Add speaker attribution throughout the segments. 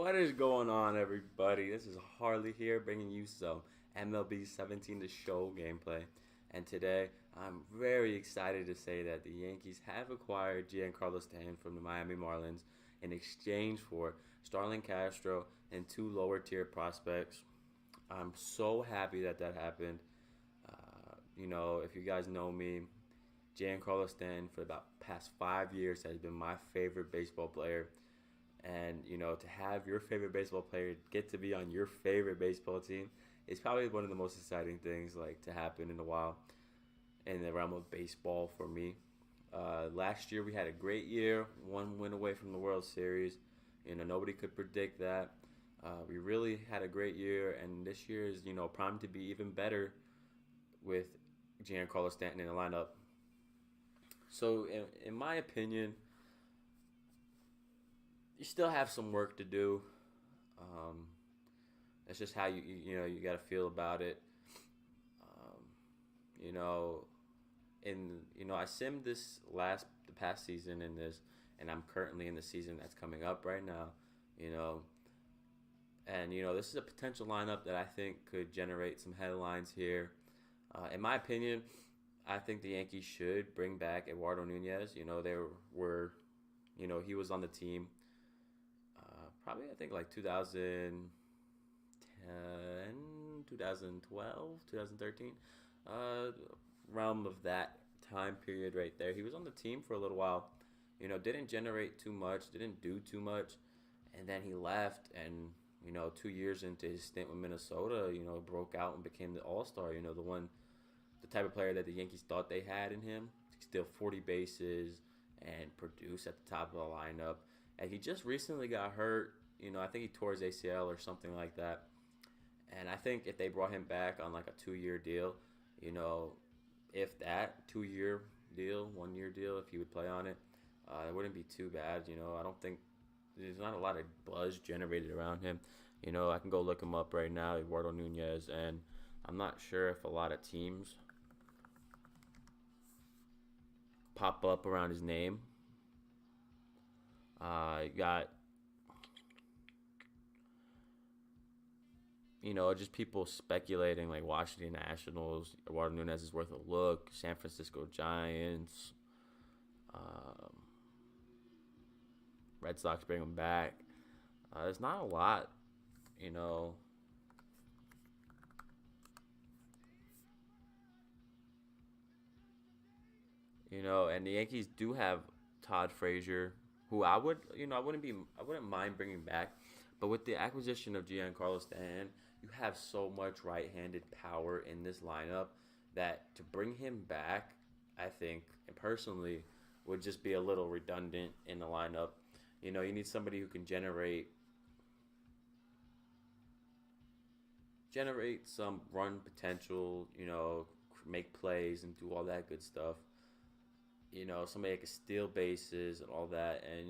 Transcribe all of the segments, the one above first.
Speaker 1: What is going on, everybody? This is Harley here, bringing you some MLB17 The Show gameplay. And today, I'm very excited to say that the Yankees have acquired GIANCARLO Stanton from the Miami Marlins in exchange for Starlin Castro and two lower-tier prospects. I'm so happy that that happened. If you guys know me, GIANCARLO Stanton for about past 5 years has been my favorite baseball player. And, to have your favorite baseball player get to be on your favorite baseball team is probably one of the most exciting things to happen in a while in the realm of baseball for me. Last year we had a great year, one win away from the World Series. Nobody could predict that. We really had a great year, and this year is, primed to be even better with GIANCARLO Stanton in the lineup. So, in my opinion, you still have some work to do. That's just how you got to feel about it. I simmed the past season in this, and I'm currently in the season that's coming up right now. This is a potential lineup that I think could generate some headlines here. In my opinion, I think the Yankees should bring back Eduardo Nunez. He was on the team. Probably, I think, 2010, 2012, 2013. Realm of that time period right there. He was on the team for a little while. Didn't generate too much, didn't do too much. And then he left, and, 2 years into his stint with Minnesota, broke out and became the all-star. The type of player that the Yankees thought they had in him. Steal 40 bases and produce at the top of the lineup. And he just recently got hurt. I think he tore his ACL or something like that. And I think if they brought him back on a 2-year deal, if that 2-year deal, 1-year deal, if he would play on it, it wouldn't be too bad. I don't think there's not a lot of buzz generated around him. I can go look him up right now, Eduardo Nunez, and I'm not sure if a lot of teams pop up around his name. You got, just people speculating like Washington Nationals, Eduardo Nunez is worth a look, San Francisco Giants, Red Sox bring him back. There's not a lot, and the Yankees do have Todd Frazier, who I wouldn't mind bringing back, but with the acquisition of GIANCARLO Stanton, you have so much right-handed power in this lineup that to bring him back, I think, and personally, would just be a little redundant in the lineup. You need somebody who can generate some run potential, make plays and do all that good stuff. Somebody that can steal bases and all that. And,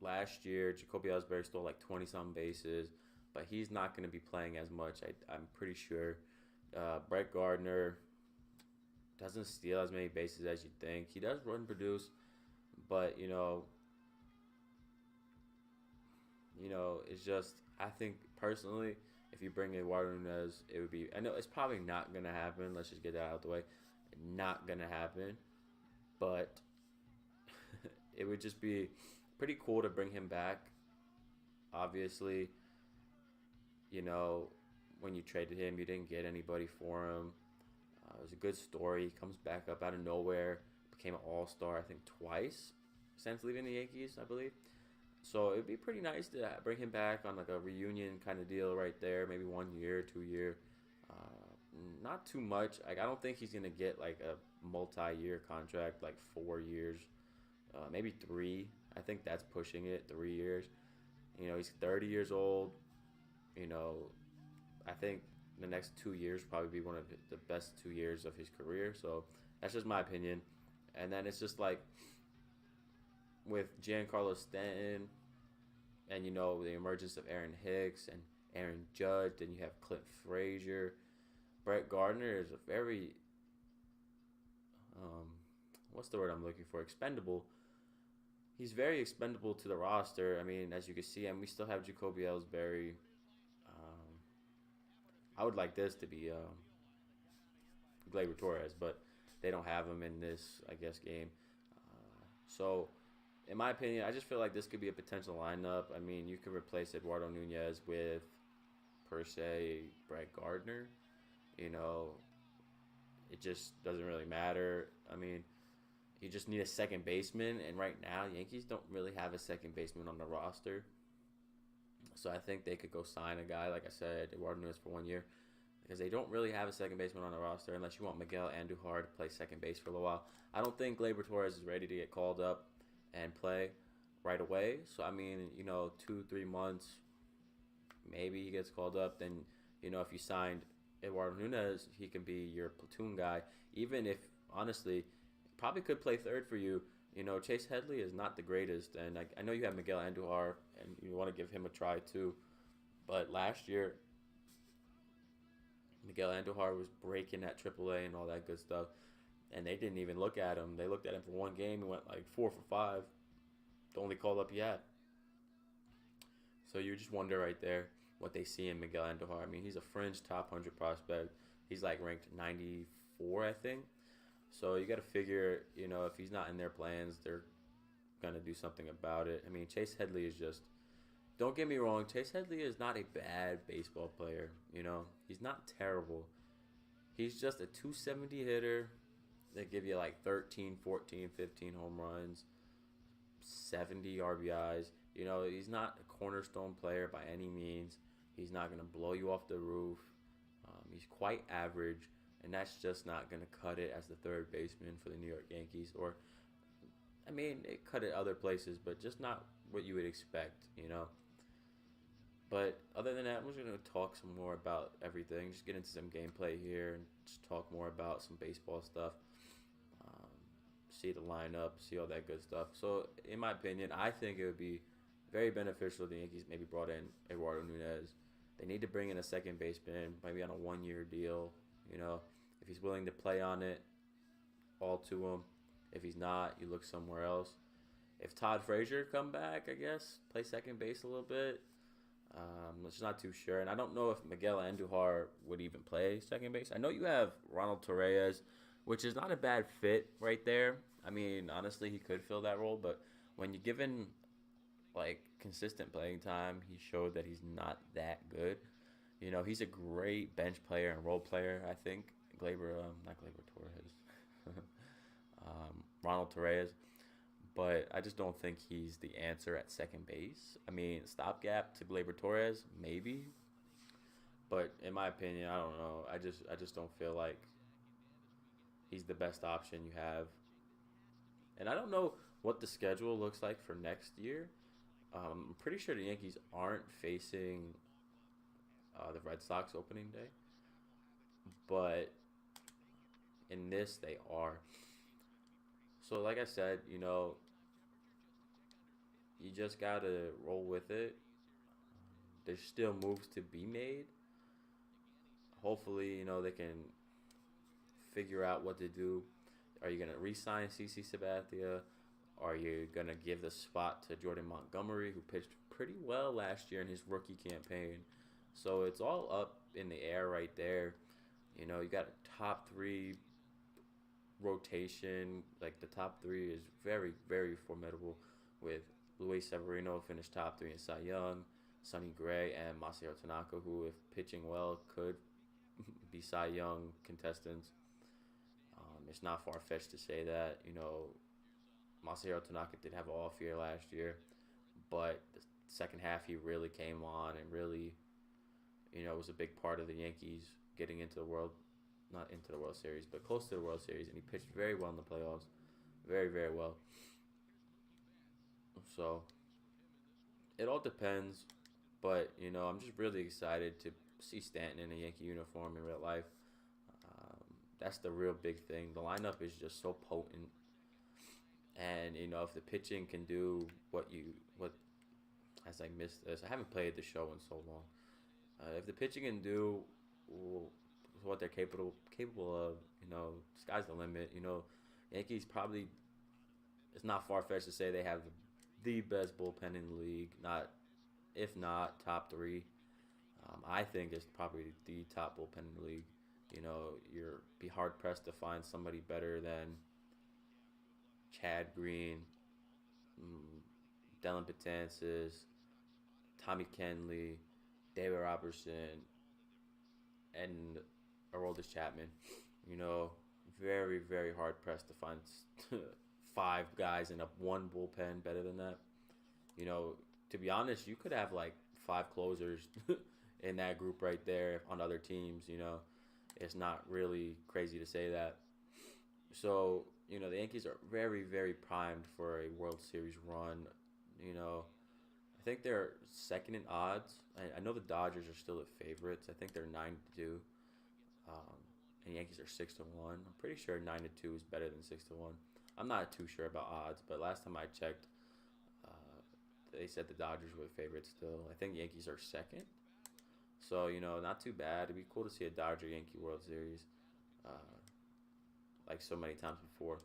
Speaker 1: last year, Jacoby Ellsbury stole 20-some bases, but he's not going to be playing as much, I'm pretty sure. Brett Gardner doesn't steal as many bases as you'd think. He does run produce, but, it's just, I think, personally, if you bring Eduardo Nunez, it would be, I know it's probably not going to happen. Let's just get that out of the way. Not going to happen. But it would just be pretty cool to bring him back. Obviously, when you traded him, you didn't get anybody for him. It was a good story. He comes back up out of nowhere, became an all-star, I think, twice since leaving the Yankees, I believe. So it would be pretty nice to bring him back on a reunion kind of deal right there, maybe 1 year, 2 year. Not too much. I don't think he's going to get a multi-year contract, 4 years, maybe 3. I think that's pushing it, 3 years. He's 30 years old. I think the next 2 years probably be one of the best 2 years of his career. So that's just my opinion. And then it's just with GIANCARLO Stanton and, the emergence of Aaron Hicks and Aaron Judge, then you have Clint Frazier. Brett Gardner is a very, what's the word I'm looking for? Expendable. he's very expendable to the roster. I mean, as you can see, and we still have Jacoby Ellsbury. Um, I would like this to be Gleyber Torres, but they don't have him in this, I guess, game. So, in my opinion, I just feel like this could be a potential lineup. I mean, you could replace Eduardo Nunez with, per se, Brett Gardner. You know, it just doesn't really matter. I mean, you just need a second baseman, and right now, Yankees don't really have a second baseman on the roster. So I think they could go sign a guy, like I said, Eduardo Nunez for 1 year, because they don't really have a second baseman on the roster unless you want Miguel Andujar to play second base for a little while. I don't think Gleyber Torres is ready to get called up and play right away. So, I mean, 2, 3 months, maybe he gets called up. Then, if you signed Eduardo Nunez, he can be your platoon guy. Even if, honestly, probably could play third for you. Chase Headley is not the greatest. And I know you have Miguel Andujar, and you want to give him a try too. But last year, Miguel Andujar was breaking at AAA and all that good stuff. And they didn't even look at him. They looked at him for one game and went like 4 for 5. The only call up he had. So you just wonder right there what they see in Miguel Andujar. I mean, he's a fringe top 100 prospect. He's like ranked 94, I think. So you got to figure, if he's not in their plans, they're going to do something about it. I mean, Chase Headley is just, don't get me wrong, Chase Headley is not a bad baseball player. He's not terrible. He's just a 270 hitter that give you like 13, 14, 15 home runs, 70 RBIs. He's not a cornerstone player by any means. He's not going to blow you off the roof. He's quite average, and that's just not going to cut it as the third baseman for the New York Yankees. Or, I mean, it cut it other places, but just not what you would expect, But other than that, I'm just going to talk some more about everything. Just get into some gameplay here and just talk more about some baseball stuff. See the lineup, see all that good stuff. So, in my opinion, I think it would be very beneficial if the Yankees maybe brought in Eduardo Nunez. They need to bring in a second baseman, maybe on a 1-year deal. If he's willing to play on it, all to him. If he's not, you look somewhere else. If Todd Frazier come back, I guess, play second base a little bit. I'm just not too sure. And I don't know if Miguel Andujar would even play second base. I know you have Ronald Torreyes, which is not a bad fit right there. I mean, honestly, he could fill that role. But when you're given, consistent playing time, he showed that he's not that good. He's a great bench player and role player, I think. Not Gleyber Torres. Ronald Torreyes. But I just don't think he's the answer at second base. I mean, stopgap to Gleyber Torres, maybe. But in my opinion, I don't know. I just don't feel like he's the best option you have. And I don't know what the schedule looks like for next year. I'm pretty sure the Yankees aren't facing the Red Sox opening day. But in this, they are. So, like I said, you just got to roll with it. There's still moves to be made. Hopefully, they can figure out what to do. Are you going to re-sign CC Sabathia? Are you going to give the spot to Jordan Montgomery, who pitched pretty well last year in his rookie campaign? So it's all up in the air right there. You got a top 3 rotation. Like, the top 3 is very, very formidable, with Luis Severino finished top 3 in Cy Young, Sonny Gray, and Masahiro Tanaka, who, if pitching well, could be Cy Young contestants. It's not far-fetched to say that. Masahiro Tanaka did have an off year last year, but the second half he really came on and really, was a big part of the Yankees getting into the not into the World Series, but close to the World Series, and he pitched very well in the playoffs. Very, very well. So, it all depends, but, I'm just really excited to see Stanton in a Yankee uniform in real life. That's the real big thing. The lineup is just so potent. And, if the pitching can do as I missed this, I haven't played the show in so long. If the pitching can do what they're capable of, sky's the limit. Yankees probably, it's not far-fetched to say they have the best bullpen in the league. Not if not top three. I think it's probably the top bullpen in the league. You know, you're be hard pressed to find somebody better than Chad Green, mm, Dylan Betances, Tommy Kenley, David Robertson, and Aroldis Chapman. You know, very very hard pressed to find five guys in a one bullpen better than that. You know, to be honest, you could have like five closers in that group right there on other teams. You know, it's not really crazy to say that. So, you know, the Yankees are very, very primed for a World Series run. You know, I think they're second in odds. I know the Dodgers are still the favorites. I think they're 9-2. Um, and the Yankees are 6-1. I'm pretty sure 9-2 is better than 6-1. I'm not too sure about odds, but last time I checked, they said the Dodgers were the favorites still. I think Yankees are second. So, you know, not too bad. It'd be cool to see a Dodger Yankee World Series uh, like so many times before.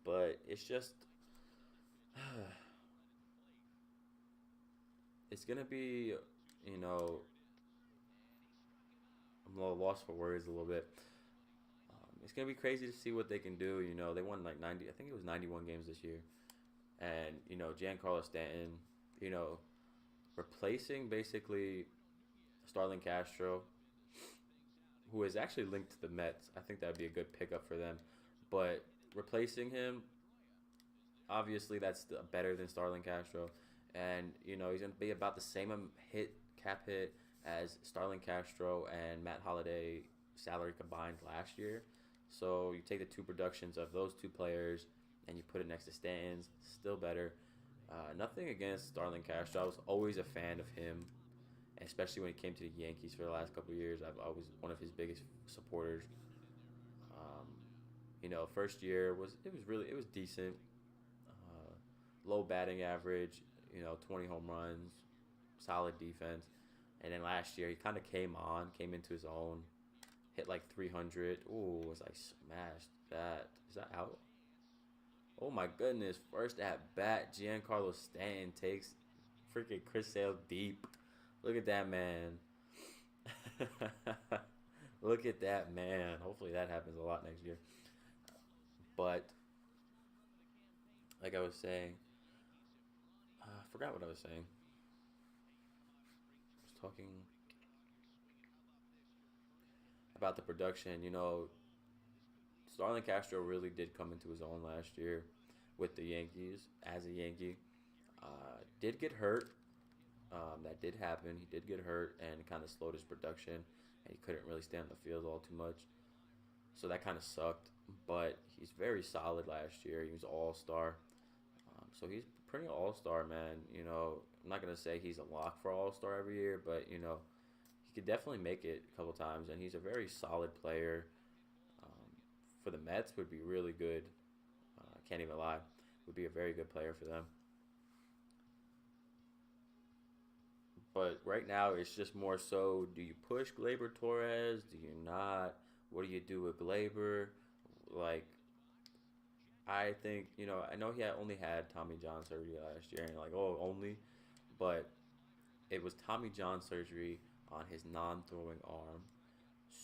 Speaker 1: But it's just, it's going to be, you know, I'm a little lost for words a little bit. It's going to be crazy to see what they can do. You know, they won like 90, I think it was 91 games this year. And, you know, Giancarlo Stanton, you know, replacing basically Starlin Castro, who is actually linked to the Mets. I think that would be a good pickup for them. But replacing him, obviously that's better than Starlin Castro. And, you know, he's going to be about the same cap hit as Starlin Castro and Matt Holliday salary combined last year. So you take the two productions of those two players and you put it next to Stanton's, still better. Nothing against Starlin Castro. I was always a fan of him, especially when he came to the Yankees for the last couple of years. I was one of his biggest supporters. Um, you know, first year it was decent. Low batting average. You know, 20 home runs, solid defense. And then last year he kind of came into his own, hit like 300. Ooh, was I smashed that? Is that out? Oh my goodness! First at bat, Giancarlo Stanton takes freaking Chris Sale deep. Look at that man. Look at that man. Hopefully that happens a lot next year. But like I was saying, I forgot what I was saying. I was talking about the production. You know, Starlin Castro really did come into his own last year with the Yankees as a Yankee. Did get hurt. That did happen. He did get hurt and kind of slowed his production, and he couldn't really stay on the field all too much. So that kind of sucked. But he's very solid last year. He was All Star. So he's pretty All Star, man. You know, I'm not gonna say he's a lock for All Star every year, but you know, he could definitely make it a couple times, and he's a very solid player. Um, for the Mets, would be really good. I can't even lie, would be a very good player for them. But right now, it's just more so: do you push Glaber Torres? Do you not? What do you do with Glaber? Like, I think, you know, I know only had Tommy John surgery last year, and you're like, oh, only, but it was Tommy John surgery on his non-throwing arm,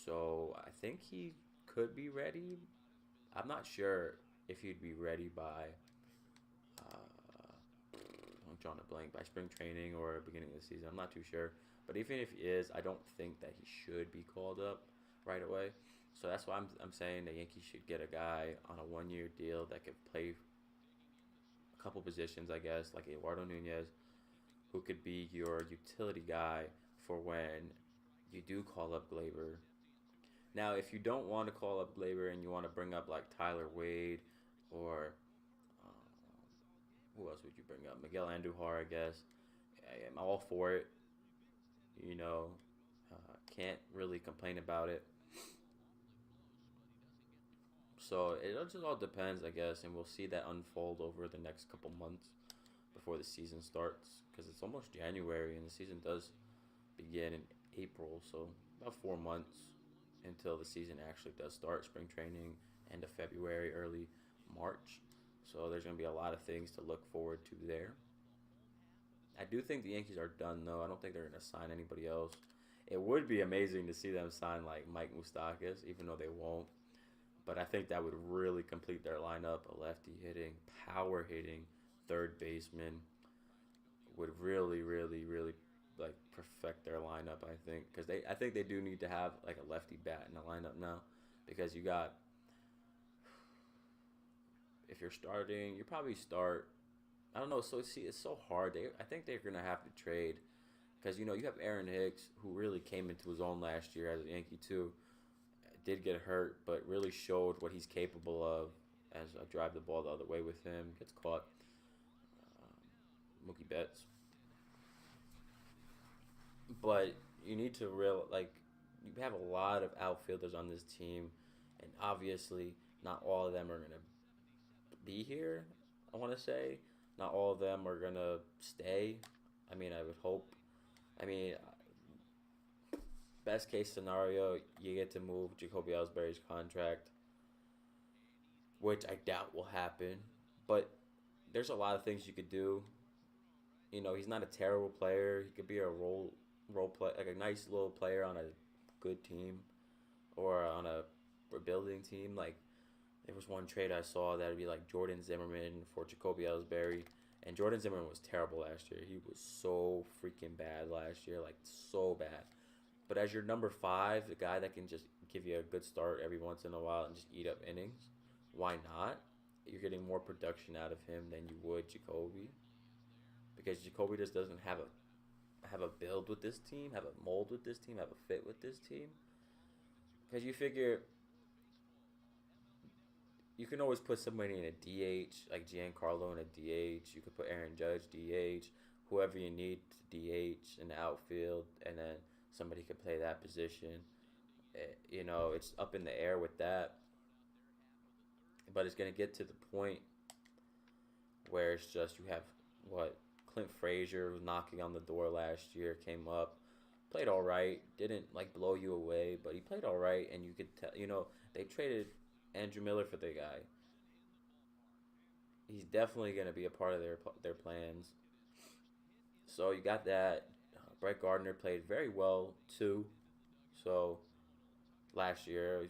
Speaker 1: so I think he could be ready. I'm not sure if he'd be ready by, I'm drawing a blank, by spring training or beginning of the season. I'm not too sure, but even if he is, I don't think that he should be called up right away. So that's why I'm saying the Yankees should get a guy on a 1 year deal that could play a couple positions, I guess, like Eduardo Nunez, who could be your utility guy for when you do call up Glaber. Now, if you don't want to call up Glaber and you want to bring up like Tyler Wade or who else would you bring up? Miguel Andujar, I guess. I'm all for it. You know, can't really complain about it. So it just all depends, I guess, and we'll see that unfold over the next couple months before the season starts, because it's almost January and the season does begin in April, so about 4 months until the season actually does start. Spring training, end of February, early March. So there's going to be a lot of things to look forward to there. I do think the Yankees are done, though. I don't think they're going to sign anybody else. It would be amazing to see them sign like Mike Moustakas, even though they won't. But I think that would really complete their lineup. A lefty hitting, power hitting third baseman would really, really, really like perfect their lineup. I think because I think they do need to have like a lefty bat in the lineup now, because you got, if you're starting, you probably start. I don't know. So see, it's so hard. I think they're gonna have to trade, because you have Aaron Hicks, who really came into his own last year as a Yankee too. Did get hurt, but really showed what he's capable of. As I drive the ball the other way with him, gets caught. Mookie Betts. But you need to you have a lot of outfielders on this team, and obviously not all of them are gonna be here. I want to say not all of them are gonna stay. I mean, I would hope. I mean, best case scenario, you get to move Jacoby Ellsbury's contract, which I doubt will happen. But there's a lot of things you could do. He's not a terrible player. He could be a role play, like a nice little player on a good team or on a rebuilding team. Like, there was one trade I saw that would be like Jordan Zimmerman for Jacoby Ellsbury. And Jordan Zimmerman was terrible last year. He was so freaking bad last year, like so bad. But as your number 5, the guy that can just give you a good start every once in a while and just eat up innings, why not? You're getting more production out of him than you would Jacoby. Because Jacoby just doesn't have a build with this team, have a mold with this team, have a fit with this team. Because you figure you can always put somebody in a DH, like Giancarlo in a DH. You could put Aaron Judge DH, whoever you need to DH in the outfield, and then somebody could play that position. It's up in the air with that. But it's going to get to the point where it's just you have, Clint Frazier was knocking on the door last year, came up, played all right, didn't blow you away, but he played all right, and you could tell, they traded Andrew Miller for the guy. He's definitely going to be a part of their plans. So you got that. Brett Gardner played very well too. So last year,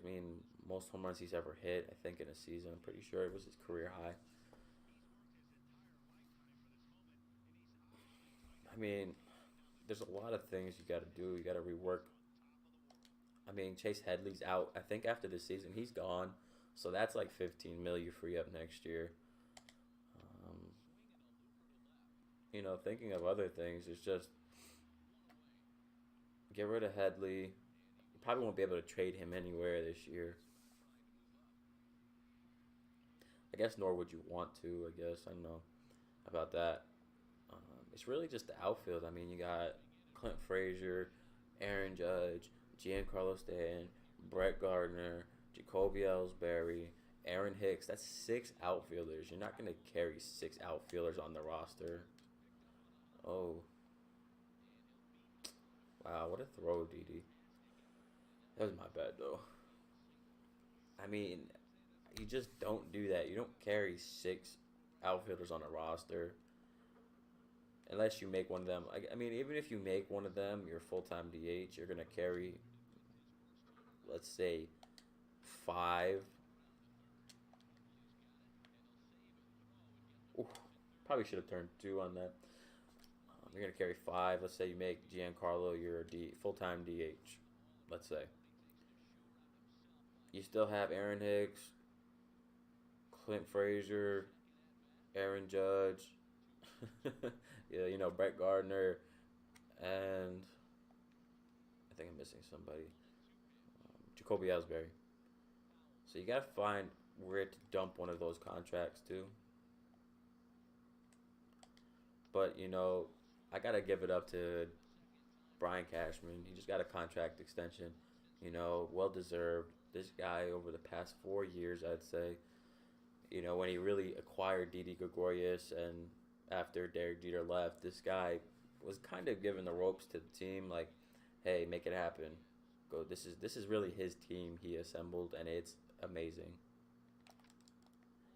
Speaker 1: most home runs he's ever hit, I think, in a season. I'm pretty sure it was his career high. There's a lot of things you got to do. You got to rework. Chase Headley's out. I think after the season, he's gone. So that's like $15 million you free up next year. Thinking of other things, it's just get rid of Headley. You probably won't be able to trade him anywhere this year. I guess nor would you want to. I don't know about that. It's really just the outfield. You got Clint Frazier, Aaron Judge, Giancarlo Stanton, Brett Gardner, Jacoby Ellsbury, Aaron Hicks. That's 6 outfielders. You're not going to carry 6 outfielders on the roster. Oh. Wow, what a throw, Didi. That was my bad, though. You just don't do that. You don't carry 6 outfielders on a roster. Unless you make one of them. Even if you make one of them your full-time DH, you're going to carry, let's say, 5. Ooh, probably should have turned 2 on that. You're going to carry 5. Let's say you make Giancarlo your full-time DH, let's say. You still have Aaron Hicks, Clint Frazier, Aaron Judge, Brett Gardner, and I think I'm missing somebody. Jacoby Ellsbury. So you got to find where to dump one of those contracts too. But, I got to give it up to Brian Cashman. He just got a contract extension, well-deserved. This guy over the past 4 years, I'd say, when he really acquired Didi Gregorius and after Derek Jeter left, this guy was kind of given the ropes to the team, like, hey, make it happen. Go. This is really his team he assembled, and it's amazing.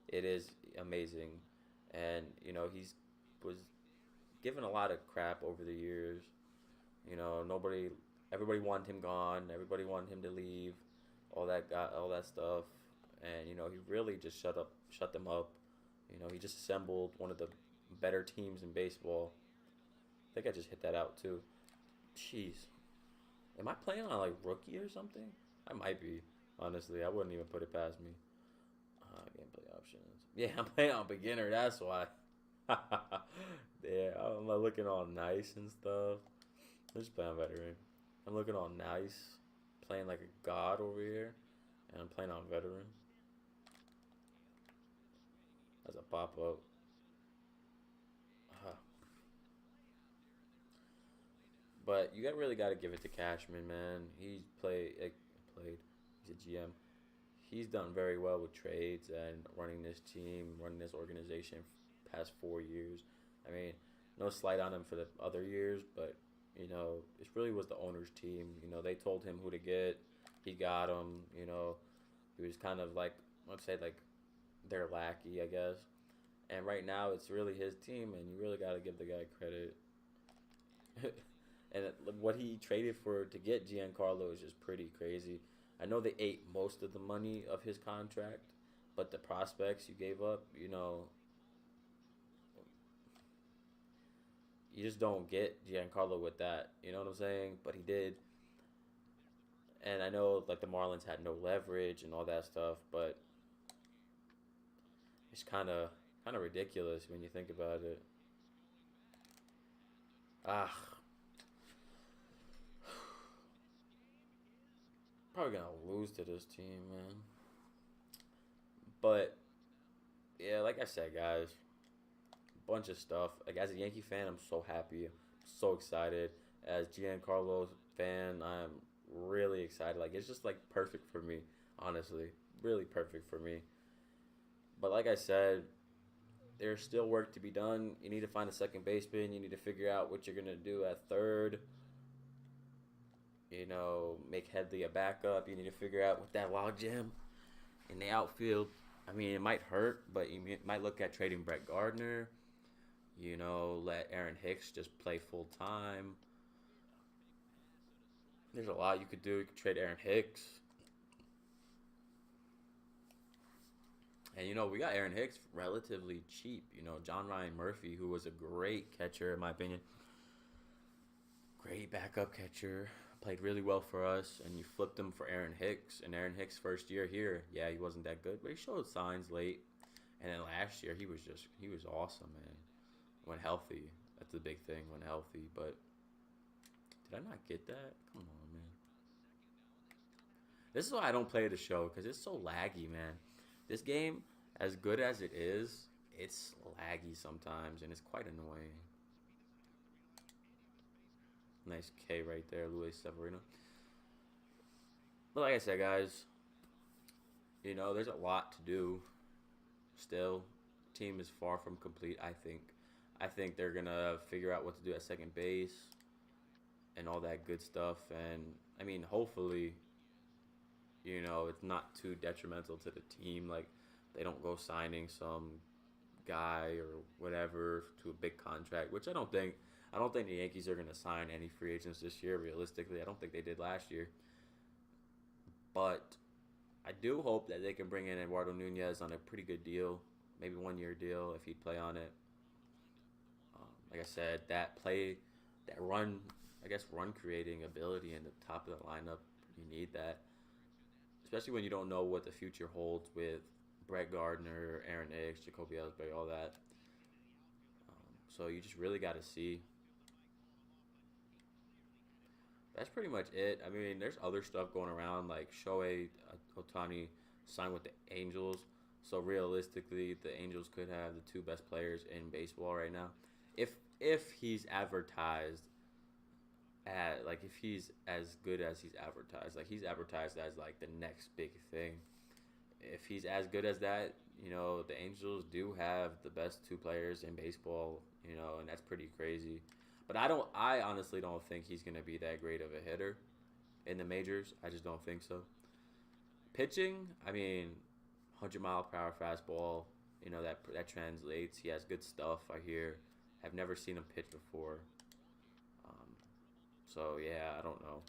Speaker 1: It is. amazing, and he's was given a lot of crap over the years. Everybody wanted him gone. Everybody wanted him to leave. All that stuff, and he really just shut them up. He just assembled one of the better teams in baseball. I think I just hit that out too. Jeez, am I playing on like rookie or something? I might be. Honestly, I wouldn't even put it past me. Gameplay options. Yeah, I'm playing on beginner. That's why. Yeah, I'm like looking all nice and stuff. I'm just playing on veteran. I'm looking all nice, playing like a god over here, and I'm playing on veteran. That's a pop up. But you really got to give it to Cashman, man. He's played. He's a GM. He's done very well with trades and running this team, running this organization past 4 years. I mean, no slight on him for the other years, but it really was the owner's team. They told him who to get. He got him. He was kind of like, let's say, like their lackey, I guess. And right now, it's really his team, and you really got to give the guy credit. And what he traded for to get Giancarlo is just pretty crazy. I know they ate most of the money of his contract, but the prospects you gave up, you just don't get Giancarlo with that. You know what I'm saying? But he did. And I know like the Marlins had no leverage and all that stuff, but it's kind of ridiculous when you think about it. Ah, probably gonna lose to this team, man. But yeah, like I said, guys, bunch of stuff. Like as a Yankee fan, I'm so happy, so excited. As Giancarlo fan, I'm really excited. Like it's just like perfect for me, honestly, really perfect for me. But like I said, there's still work to be done. You need to find a second baseman. You need to figure out what you're gonna do at third. Make Headley a backup. You need to figure out with that logjam in the outfield. I mean, it might hurt, but you might look at trading Brett Gardner. Let Aaron Hicks just play full time. There's a lot you could do. You could trade Aaron Hicks. And, we got Aaron Hicks relatively cheap. John Ryan Murphy, who was a great catcher, in my opinion. Great backup catcher. Played really well for us. And you flipped him for Aaron Hicks. And Aaron Hicks' first year here, yeah, he wasn't that good. But he showed signs late. And then last year, he was awesome, man. When healthy. That's the big thing, when healthy. But did I not get that? Come on, man. This is why I don't play the show, because it's so laggy, man. This game, as good as it is, it's laggy sometimes, and it's quite annoying. Nice K right there, Luis Severino. But like I said, guys, there's a lot to do still. Team is far from complete, I think. I think they're going to figure out what to do at second base and all that good stuff. And, I mean, hopefully, it's not too detrimental to the team. Like, they don't go signing some guy or whatever to a big contract, which I don't think. I don't think the Yankees are going to sign any free agents this year, realistically. I don't think they did last year. But I do hope that they can bring in Eduardo Nunez on a pretty good deal, maybe 1-year deal if he'd play on it. Like I said, that run creating ability in the top of the lineup, you need that. Especially when you don't know what the future holds with Brett Gardner, Aaron Hicks, Jacoby Ellsbury, all that. So you just really got to see. That's pretty much it. I mean, there's other stuff going around, like Shohei Ohtani signed with the Angels. So realistically, the Angels could have the two best players in baseball right now. If he's advertised if he's as good as he's advertised, like he's advertised as like the next big thing. If he's as good as that, the Angels do have the best two players in baseball, and that's pretty crazy. But I honestly don't think he's going to be that great of a hitter in the majors. I just don't think so. Pitching, I mean, 100-mile-per-hour fastball, That translates. He has good stuff. I hear. I've never seen him pitch before. Um, so yeah, I don't know.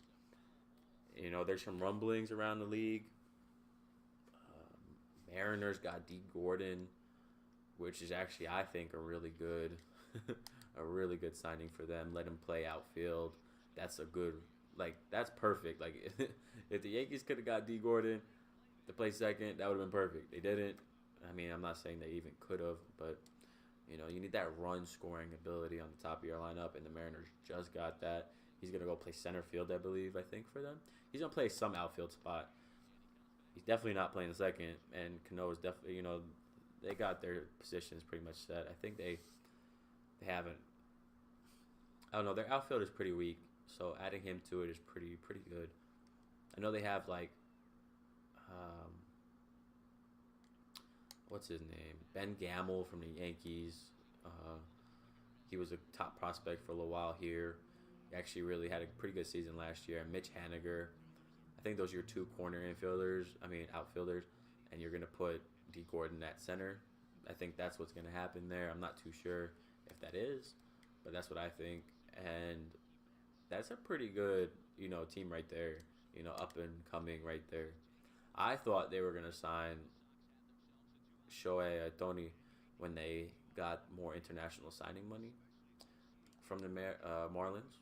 Speaker 1: There's some rumblings around the league. Mariners got D Gordon, which is actually I think a really good, a really good signing for them. Let him play outfield. That's a good, that's perfect. Like if the Yankees could have got D Gordon to play second, that would have been perfect. They didn't. I mean, I'm not saying they even could have, but you need that run scoring ability on the top of your lineup, and the Mariners just got that. He's gonna go play center field, I believe. I think for them, he's gonna play some outfield spot. He's definitely not playing the second, and Cano's definitely, they got their positions pretty much set. I think they haven't. I don't know. Their outfield is pretty weak, so adding him to it is pretty good. I know they have um, what's his name? Ben Gamel from the Yankees. He was a top prospect for a little while here. He actually really had a pretty good season last year. And Mitch Haniger. I think those are your two corner outfielders, and you're going to put D Gordon at center. I think that's what's going to happen there. I'm not too sure if that is, but that's what I think. And that's a pretty good, team right there, up and coming right there. I thought they were going to sign Shohei Ohtani when they got more international signing money from the Marlins,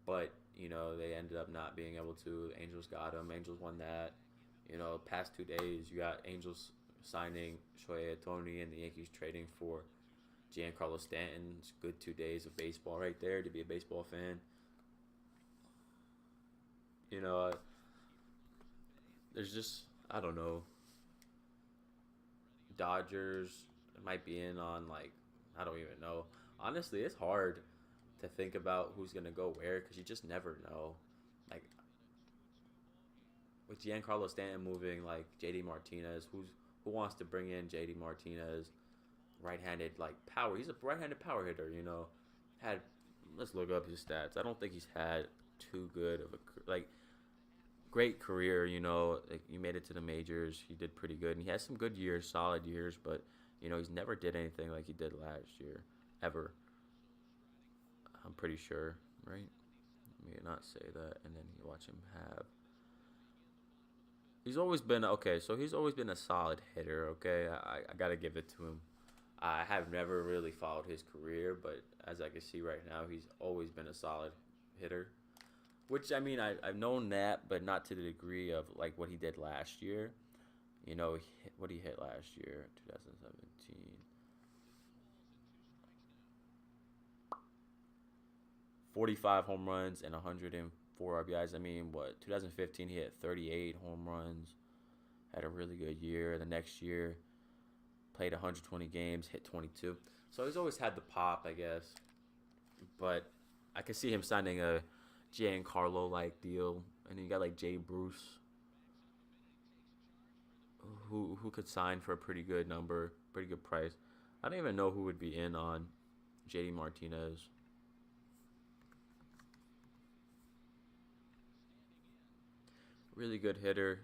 Speaker 1: but they ended up not being able to. The Angels got him. Angels won that. Past 2 days, you got Angels signing Shohei Ohtani and the Yankees trading for Giancarlo Stanton. It's good 2 days of baseball right there to be a baseball fan. There's just, I don't know. Dodgers might be in on, I don't even know. Honestly, it's hard to think about who's going to go where because you just never know. Like, with Giancarlo Stanton moving, J.D. Martinez, who wants to bring in J.D. Martinez, right-handed, power. He's a right-handed power hitter, let's look up his stats. I don't think he's had too good of a, great career, you made it to the majors. He did pretty good, and he has some good years, solid years, but, he's never did anything like he did last year, ever. I'm pretty sure, right? Let me not say that, and then you watch him have. He's always been, okay, so he's always been a solid hitter, okay? I got to give it to him. I have never really followed his career, but as I can see right now, he's always been a solid hitter. Which, I've known that, but not to the degree of, what he did last year. What he hit last year, 2017. 45 home runs and 104 RBIs. 2015 he hit 38 home runs. Had a really good year. The next year, played 120 games, hit 22. So he's always had the pop, I guess. But I could see him signing a Giancarlo deal, and you got Jay Bruce, who could sign for a pretty good number, pretty good price. I don't even know who would be in on J.D. Martinez. Really good hitter.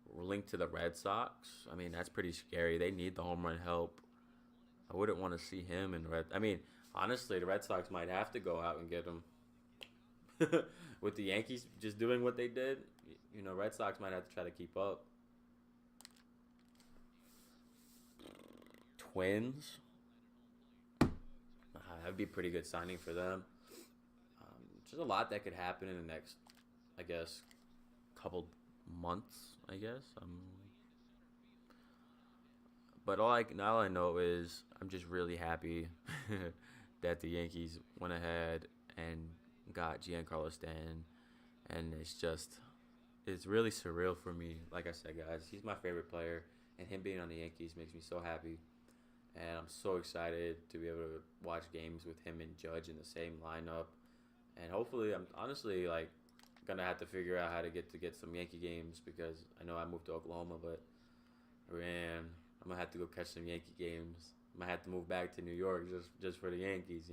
Speaker 1: We're linked to the Red Sox. That's pretty scary. They need the home run help. I wouldn't want to see him in Red. Honestly, the Red Sox might have to go out and get him. With the Yankees just doing what they did, Red Sox might have to try to keep up. Twins. That'd be a pretty good signing for them. There's a lot that could happen in the next, I guess, couple months, I guess. But all I know is I'm just really happy that the Yankees went ahead and got Giancarlo Stanton, and it's really surreal for me. Like I said, guys, he's my favorite player, and him being on the Yankees makes me so happy. And I'm so excited to be able to watch games with him and Judge in the same lineup. And hopefully, I'm honestly gonna have to figure out how to get some Yankee games because I know I moved to Oklahoma, but man, I'm gonna have to go catch some Yankee games. I might have to move back to New York just for the Yankees,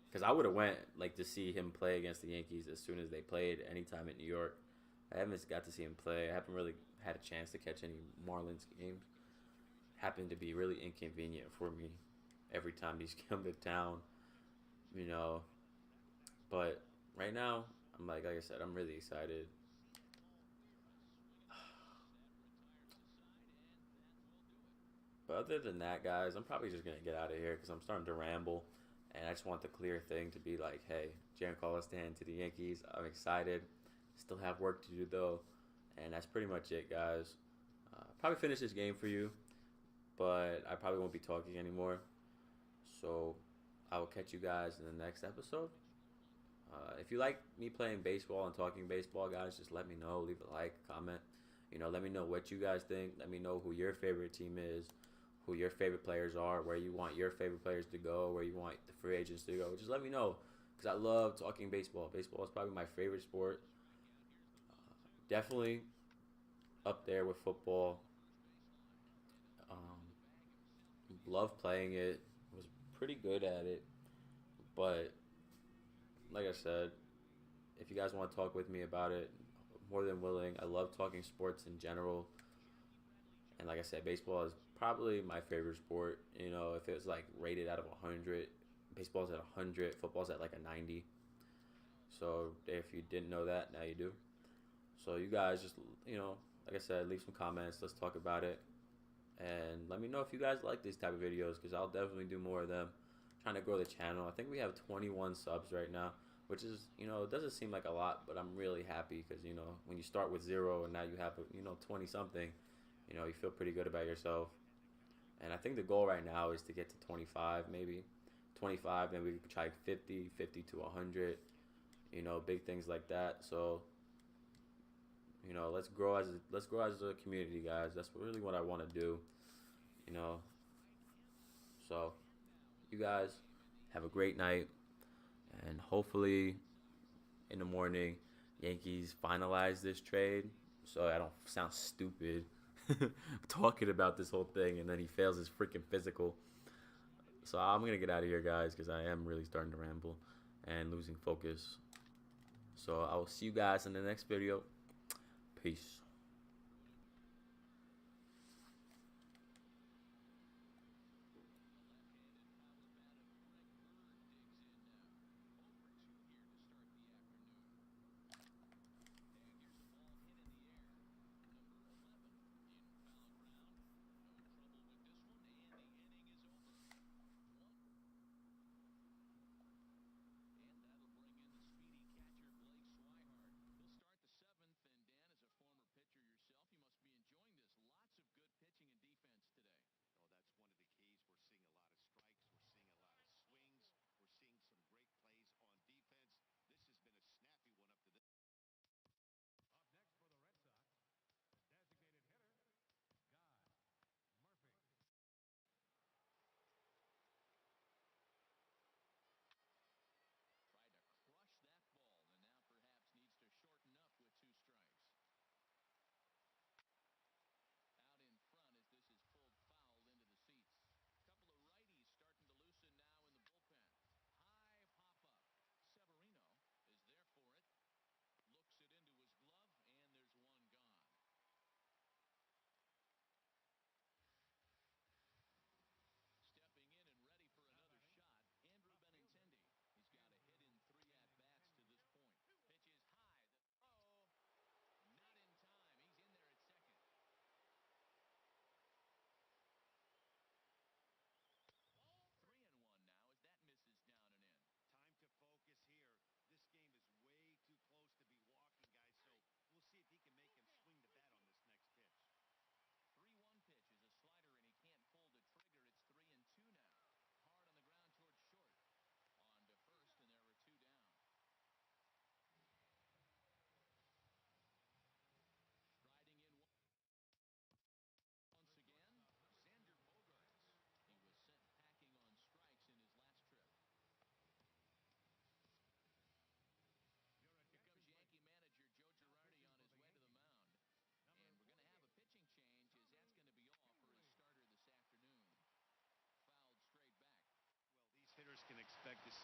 Speaker 1: Because I would have went like to see him play against the Yankees as soon as they played anytime in New York. I haven't got to see him play. I haven't really had a chance to catch any Marlins games. Happened to be really inconvenient for me every time he's come to town, you know. But right now, I'm like I said, I'm really excited. But other than that, guys, I'm probably just gonna get out of here because I'm starting to ramble, and I just want the clear thing to be like, hey, Giancarlo stand to the Yankees. I'm excited. Still have work to do though, and that's pretty much it, guys. Probably finish this game for you, but I probably won't be talking anymore. So I will catch you guys in the next episode. If you like me playing baseball and talking baseball, guys, just let me know. Leave a like, comment. Let me know what you guys think. Let me know who your favorite team is, who your favorite players are, where you want your favorite players to go, where you want the free agents to go. Just let me know because I love talking baseball. Baseball is probably my favorite sport. Definitely up there with football. Um, love playing it. Was pretty good at it, but like I said, if you guys want to talk with me about it, more than willing. I love talking sports in general. And like I said, baseball is probably my favorite sport. If it was like rated out of 100, baseball's at 100, football's at like a 90. So if you didn't know that, now you do. So you guys just, like I said, leave some comments. Let's talk about it. And let me know if you guys like these type of videos because I'll definitely do more of them. Trying to grow the channel. I think we have 21 subs right now, which is, it doesn't seem like a lot, but I'm really happy because, when you start with 0 and now you have, 20 something, you feel pretty good about yourself. And I think the goal right now is to get to 25 maybe. 25, then we could try 50, 50 to 100, big things like that. So, let's grow as a community, guys. That's really what I want to do, you know. So, you guys have a great night, and hopefully in the morning, Yankees finalize this trade so I don't sound stupid talking about this whole thing and then he fails his freaking physical. So I'm going to get out of here, guys, because I am really starting to ramble and losing focus. So I will see you guys in the next video. Peace.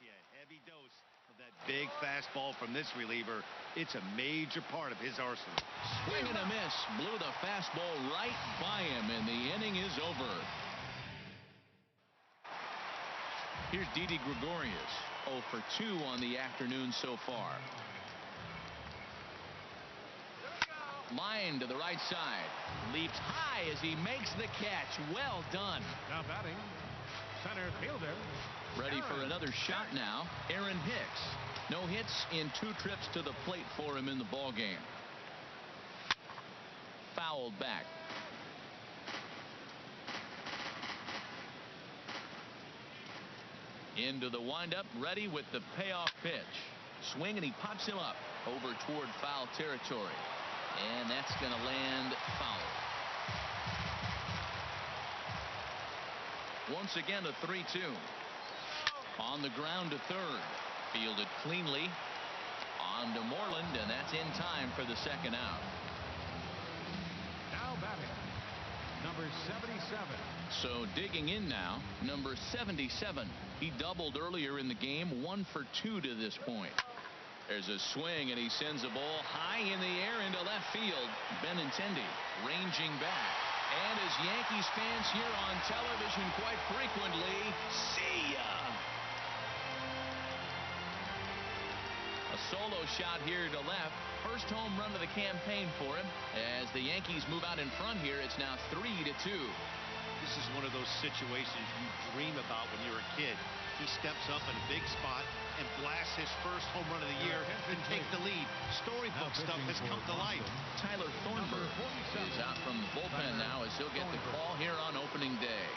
Speaker 2: A heavy dose of that big fastball from this reliever. It's a major part of his arsenal.
Speaker 3: Swing and a miss. Blew the fastball right by him, and the inning is over. Here's Didi Gregorius, 0 for 2 on the afternoon so far. Line to the right side. Leaps high as he makes the catch. Well done.
Speaker 4: Now batting, center fielder.
Speaker 3: Ready for another shot now. Aaron Hicks. No hits in 2 trips to the plate for him in the ballgame. Fouled back. Into the windup, ready with the payoff pitch. Swing, and he pops him up over toward foul territory. And that's going to land foul. Once again, a 3-2. On the ground to third. Fielded cleanly. On to Moreland, and that's in time for the second out.
Speaker 4: Now batting, number 77.
Speaker 3: So digging in now, number 77. He doubled earlier in the game, 1 for 2 to this point. There's a swing, and he sends a ball high in the air into left field. Benintendi ranging back. And as Yankees fans hear on television quite frequently, see ya. A solo shot here to left. First home run of the campaign for him. As the Yankees move out in front here, it's now 3-2.
Speaker 2: This is one of those situations you dream about when you're a kid. He steps up in a big spot and blasts his first home run of the year to take the lead. Storybook stuff has come to life.
Speaker 3: Tyler Thornburg is out from the bullpen now as he'll get the call here on opening day.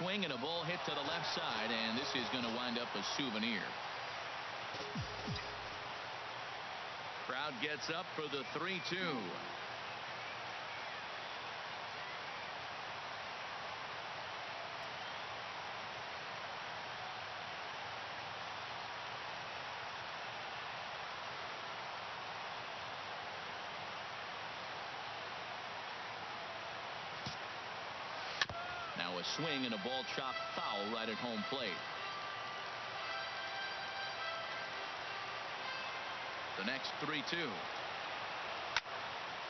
Speaker 3: Swing and a ball hit to the left side, and this is going to wind up a souvenir. Crowd gets up for the 3-2. Now a swing and a ball chopped foul right at home plate. The next 3-2.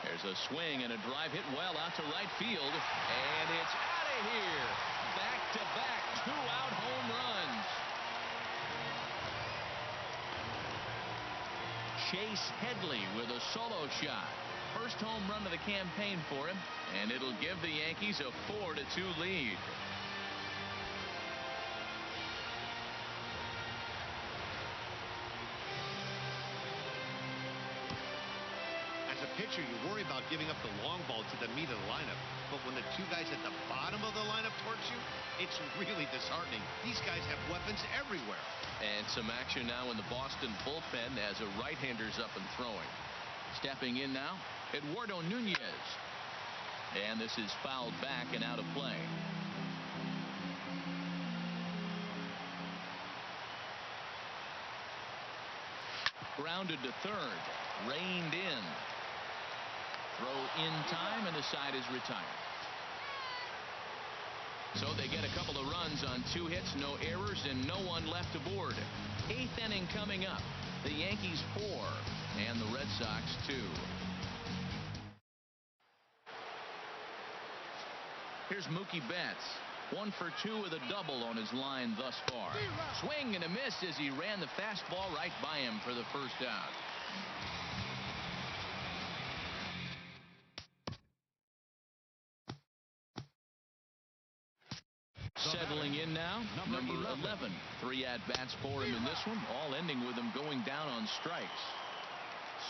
Speaker 3: There's a swing and a drive hit well out to right field, and it's out of here. Back-to-back 2-out home runs. Chase Headley with a solo shot. First home run of the campaign for him, and it'll give the Yankees a 4-2 lead.
Speaker 2: As a pitcher, you worry about giving up the long ball to the meat of the lineup. But when the 2 guys at the bottom of the lineup torch you, it's really disheartening. These guys have weapons everywhere.
Speaker 3: And some action now in the Boston bullpen as a right-hander's up and throwing. Stepping in now, Eduardo Nunez. And this is fouled back and out of play. Grounded to third. Reined in. Throw in time, and the side is retired. So they get a couple of runs on 2 hits, no errors, and no one left aboard. 8th inning coming up. The Yankees 4 and the Red Sox 2. Here's Mookie Betts. 1 for 2 with a double on his line thus far. Swing and a miss as he ran the fastball right by him for the first out. Settling in now, number 11. 3 at-bats for him in this one, all ending with him going down on strikes.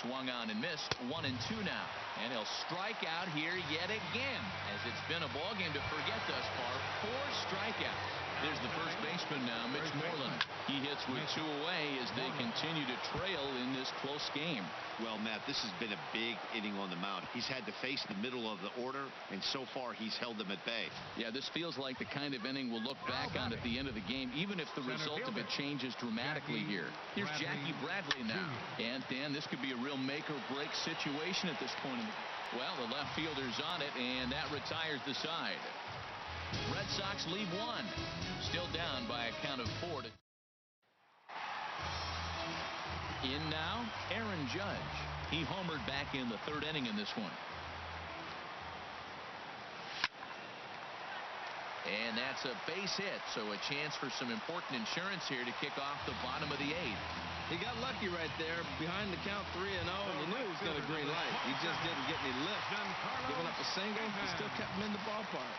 Speaker 3: Swung on and missed. 1-2 now. And he'll strike out here yet again, as it's been a ball game to forget thus far. 4 strikeouts. There's the first baseman now, Mitch Moreland. He hits with 2 away as they continue to trail in this close game.
Speaker 2: Well, Matt, this has been a big inning on the mound. He's had to face the middle of the order, and so far he's held them at bay.
Speaker 3: Yeah, this feels like the kind of inning we'll look back on at the end of the game, even if the result of it changes dramatically here. Here's Jackie Bradley now. And, Dan, this could be a real make-or-break situation at this point in the game. Well, the left fielder's on it, and that retires the side. Red Sox leave one. Still down by a count of 4 to. In now, Aaron Judge. He homered back in the 3rd inning in this one. And that's a base hit, so a chance for some important insurance here to kick off the bottom of the 8th.
Speaker 5: He got lucky right there behind the count 3-0, and you knew he was going to green light. He just didn't get any lift. Giving up a single, he still kept him in the ballpark.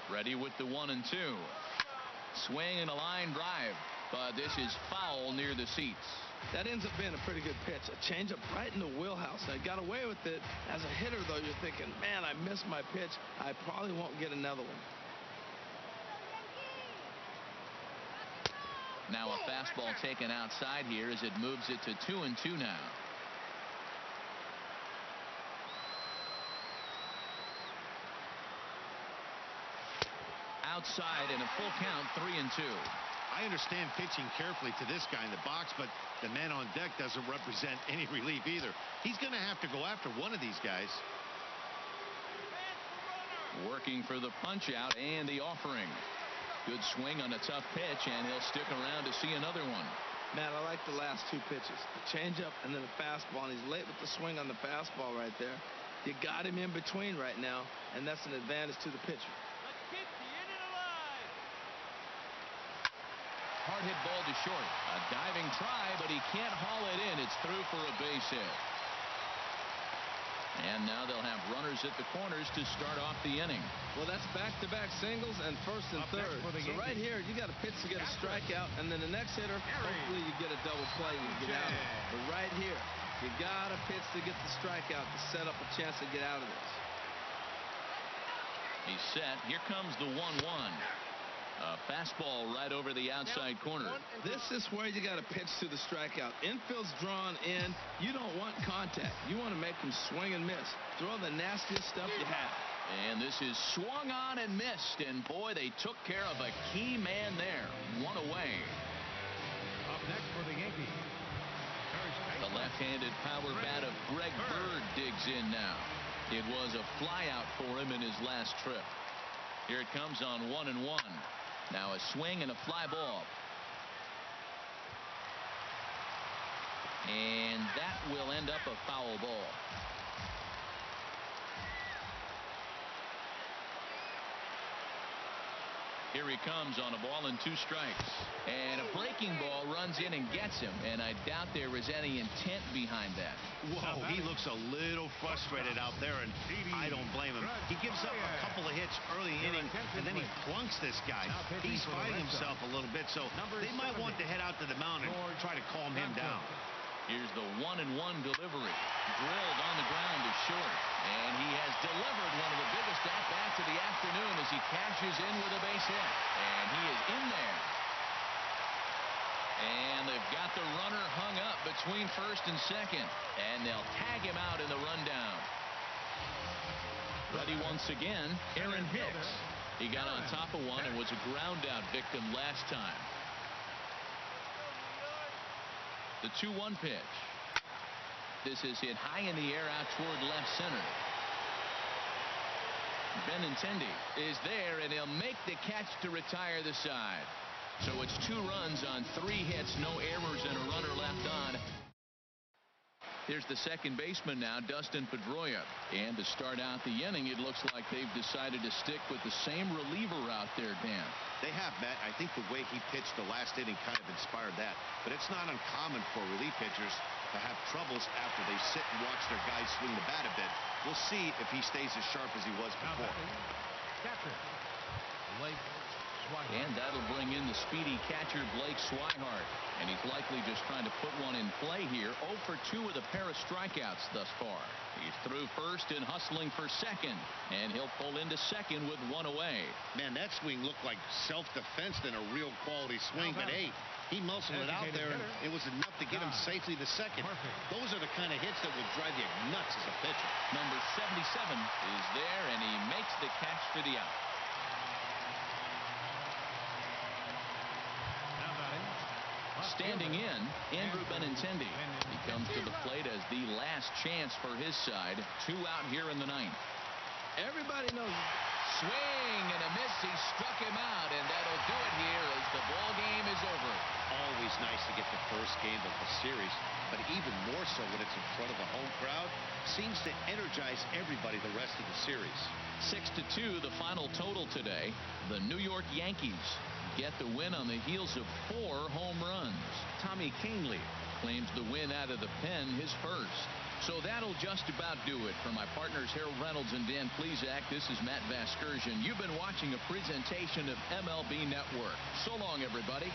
Speaker 3: Ready with the 1-2. Swing and a line drive, but this is foul near the seats.
Speaker 5: That ends up being a pretty good pitch. A changeup right in the wheelhouse. I got away with it. As a hitter, though, you're thinking, man, I missed my pitch. I probably won't get another one.
Speaker 3: Now a fastball taken outside here as it moves it to 2-2 now. Outside in a full count, 3-2.
Speaker 2: I understand pitching carefully to this guy in the box, but the man on deck doesn't represent any relief either. He's going to have to go after one of these guys.
Speaker 3: Working for the punch out and the offering. Good swing on a tough pitch, and he'll stick around to see another one.
Speaker 5: Matt, I like the last 2 pitches. The changeup and then the fastball, and he's late with the swing on the fastball right there. You got him in between right now, and that's an advantage to the pitcher.
Speaker 3: Hard hit ball to short. A diving try, but he can't haul it in. It's through for a base hit. And now they'll have runners at the corners to start off the inning.
Speaker 5: Well, that's back-to-back singles and 1st and 3rd. So right here, you got a pitch to get a strikeout, and then the next hitter, hopefully you get a double play and you get out of it. But right here, you got a pitch to get the strikeout to set up a chance to get out of this.
Speaker 3: He's set. Here comes the 1-1. A fastball right over the outside corner.
Speaker 5: This is where you got to pitch to the strikeout. Infield's drawn in. You don't want contact. You want to make them swing and miss. Throw the nastiest stuff you have.
Speaker 3: And this is swung on and missed. And boy, they took care of a key man there. 1 away.
Speaker 4: Up next for the Yankees.
Speaker 3: The left-handed power bat of Greg Bird digs in now. It was a flyout for him in his last trip. Here it comes on 1-1. Now a swing and a fly ball. And that will end up a foul ball. Here he comes on a ball and 2 strikes. And a breaking ball runs in and gets him. And I doubt there was any intent behind that.
Speaker 2: Whoa, he looks a little frustrated out there, and I don't blame him. He gives up a couple of hits early inning, and then he plunks this guy. He's fighting himself a little bit, so they might want to head out to the mound and try to calm him down.
Speaker 3: Here's the 1-1 delivery. Drilled on the ground to short. And he has delivered one of the biggest at-bats of the afternoon as he cashes in with a base hit. And he is in there. And they've got the runner hung up between 1st and 2nd. And they'll tag him out in the rundown. Ready once again, Aaron Hicks. He got on top of one and was a ground-out victim last time. The 2-1 pitch. This is hit high in the air out toward left center. Benintendi is there, and he'll make the catch to retire the side. So it's 2 runs on 3 hits, no errors, and a runner left on. Here's the second baseman now, Dustin Pedroia. And to start out the inning, it looks like they've decided to stick with the same reliever out there, Dan.
Speaker 2: They have, Matt. I think the way he pitched the last inning kind of inspired that. But it's not uncommon for relief pitchers to have troubles after they sit and watch their guys swing the bat a bit. We'll see if he stays as sharp as he was before.
Speaker 4: Catcher, Blake Swihart.
Speaker 3: And that'll bring in the speedy catcher, Blake Swihart. And he's likely just trying to put one in play here. 0 for 2 with a pair of strikeouts thus far. He's through 1st and hustling for 2nd. And he'll pull into 2nd with 1 away.
Speaker 2: Man, that swing looked like self-defense than a real quality swing. But hey, he muscled it out there, and it was enough to get him safely to 2nd. Those are the kind of hits that will drive you nuts as a pitcher.
Speaker 3: Number 77 is there, and he makes the catch for the out. Standing in, Andrew Benintendi. He comes to the plate as the last chance for his side. 2 out here in the 9th.
Speaker 5: Everybody knows.
Speaker 3: Swing and a miss. He struck him out, and that'll do it here as the ball game is over.
Speaker 2: Always nice to get the first game of the series, but even more so when it's in front of the home crowd. Seems to energize everybody the rest of the series.
Speaker 3: 6-2 the final total today. The New York Yankees get the win on the heels of 4 home runs. Tommy Kahnle claims the win out of the pen, his first. So that'll just about do it. For my partners Harold Reynolds and Dan Plesac, this is Matt Vasgersian. You've been watching a presentation of MLB Network. So long, everybody.